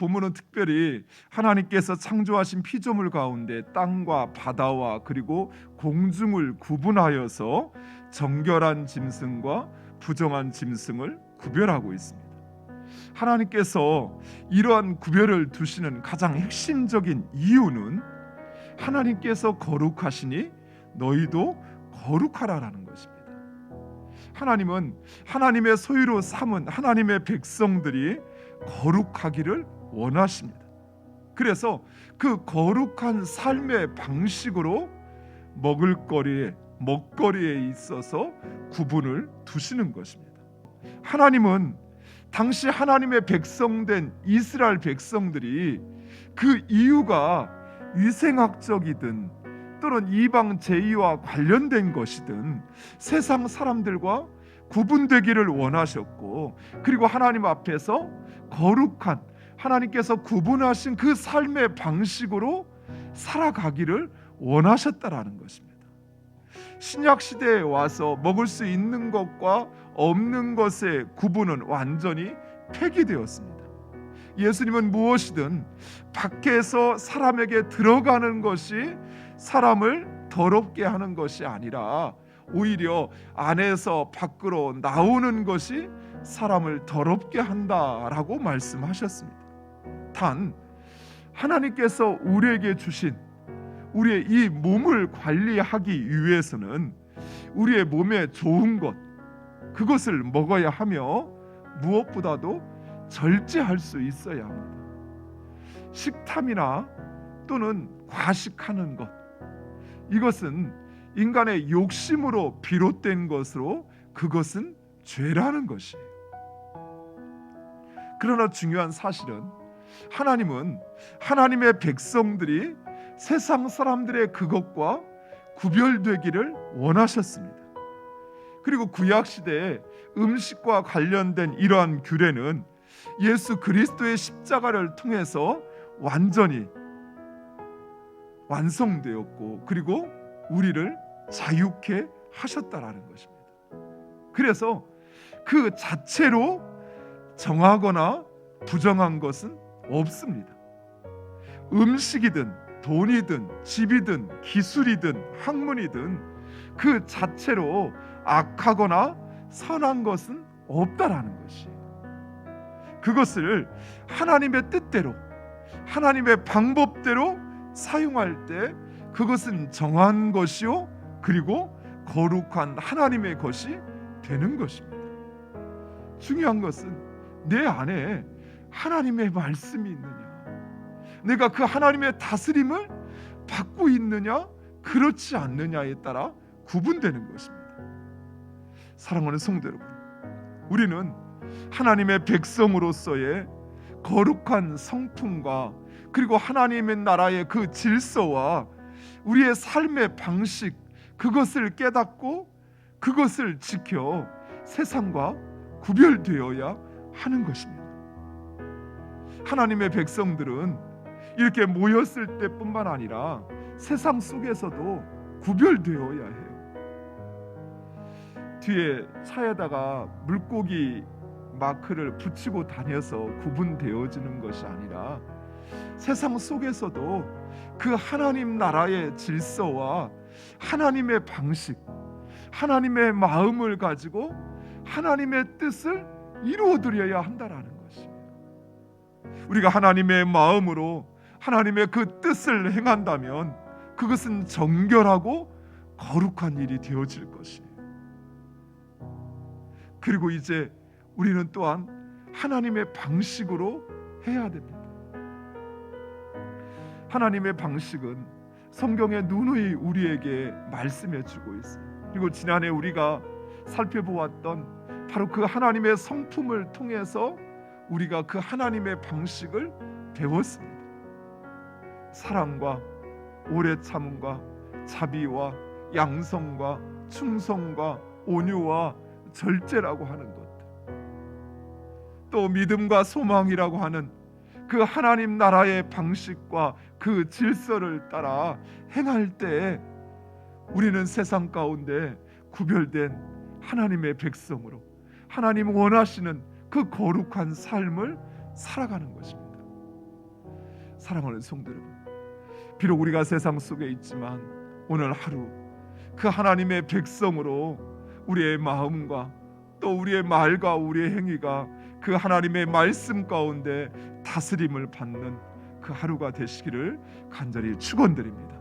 본문은 특별히 하나님께서 창조하신 피조물 가운데 땅과 바다와 그리고 공중을 구분하여서 정결한 짐승과 부정한 짐승을 구별하고 있습니다. 하나님께서 이러한 구별을 두시는 가장 핵심적인 이유는 하나님께서 거룩하시니 너희도 거룩하라라는 것입니다. 하나님은 하나님의 소유로 삼은 하나님의 백성들이 거룩하기를 원하십니다. 그래서 그 거룩한 삶의 방식으로 먹거리에 있어서 구분을 두시는 것입니다. 하나님은 당시 하나님의 백성된 이스라엘 백성들이 그 이유가 위생학적이든 또는 이방 제의와 관련된 것이든 세상 사람들과 구분되기를 원하셨고, 그리고 하나님 앞에서 거룩한 하나님께서 구분하신 그 삶의 방식으로 살아가기를 원하셨다라는 것입니다. 신약 시대에 와서 먹을 수 있는 것과 없는 것의 구분은 완전히 폐기되었습니다. 예수님은 무엇이든 밖에서 사람에게 들어가는 것이 사람을 더럽게 하는 것이 아니라 오히려 안에서 밖으로 나오는 것이 사람을 더럽게 한다라고 말씀하셨습니다. 단 하나님께서 우리에게 주신 우리의 이 몸을 관리하기 위해서는 우리의 몸에 좋은 것, 그것을 먹어야 하며 무엇보다도 절제할 수 있어야 합니다. 식탐이나 또는 과식하는 것, 이것은 인간의 욕심으로 비롯된 것으로 그것은 죄라는 것이에요. 그러나 중요한 사실은 하나님은 하나님의 백성들이 세상 사람들의 그것과 구별되기를 원하셨습니다. 그리고 구약 시대에 음식과 관련된 이러한 규례는 예수 그리스도의 십자가를 통해서 완전히 완성되었고, 그리고 우리를 자유케 하셨다라는 것입니다. 그래서 그 자체로 정하거나 부정한 것은 없습니다. 음식이든 돈이든 집이든 기술이든 학문이든 그 자체로 악하거나 선한 것은 없다라는 것이에요. 그것을 하나님의 뜻대로 하나님의 방법대로 사용할 때 그것은 정한 것이요, 그리고 거룩한 하나님의 것이 되는 것입니다. 중요한 것은 내 안에 하나님의 말씀이 있느냐, 내가 그 하나님의 다스림을 받고 있느냐 그렇지 않느냐에 따라 구분되는 것입니다. 사랑하는 성도 여러분, 우리는 하나님의 백성으로서의 거룩한 성품과 그리고 하나님의 나라의 그 질서와 우리의 삶의 방식, 그것을 깨닫고 그것을 지켜 세상과 구별되어야 하는 것입니다. 하나님의 백성들은 이렇게 모였을 때뿐만 아니라 세상 속에서도 구별되어야 해요. 뒤에 차에다가 물고기 마크를 붙이고 다녀서 구분되어지는 것이 아니라 세상 속에서도 그 하나님 나라의 질서와 하나님의 방식, 하나님의 마음을 가지고 하나님의 뜻을 이루어드려야 한다라는 것입니다. 우리가 하나님의 마음으로 하나님의 그 뜻을 행한다면 그것은 정결하고 거룩한 일이 되어질 것이에요. 그리고 이제 우리는 또한 하나님의 방식으로 해야 됩니다. 하나님의 방식은 성경에 누누이 우리에게 말씀해 주고 있어요. 그리고 지난해 우리가 살펴보았던 바로 그 하나님의 성품을 통해서 우리가 그 하나님의 방식을 배웠습니다. 사랑과 오래 참음과 자비와 양성과 충성과 온유와 절제라고 하는 것들, 또 믿음과 소망이라고 하는 그 하나님 나라의 방식과 그 질서를 따라 행할 때 우리는 세상 가운데 구별된 하나님의 백성으로 하나님 원하시는 그 거룩한 삶을 살아가는 것입니다. 사랑하는 성도 여러분, 비록 우리가 세상 속에 있지만 오늘 하루 그 하나님의 백성으로 우리의 마음과 또 우리의 말과 우리의 행위가 그 하나님의 말씀 가운데 다스림을 받는 그 하루가 되시기를 간절히 축원드립니다.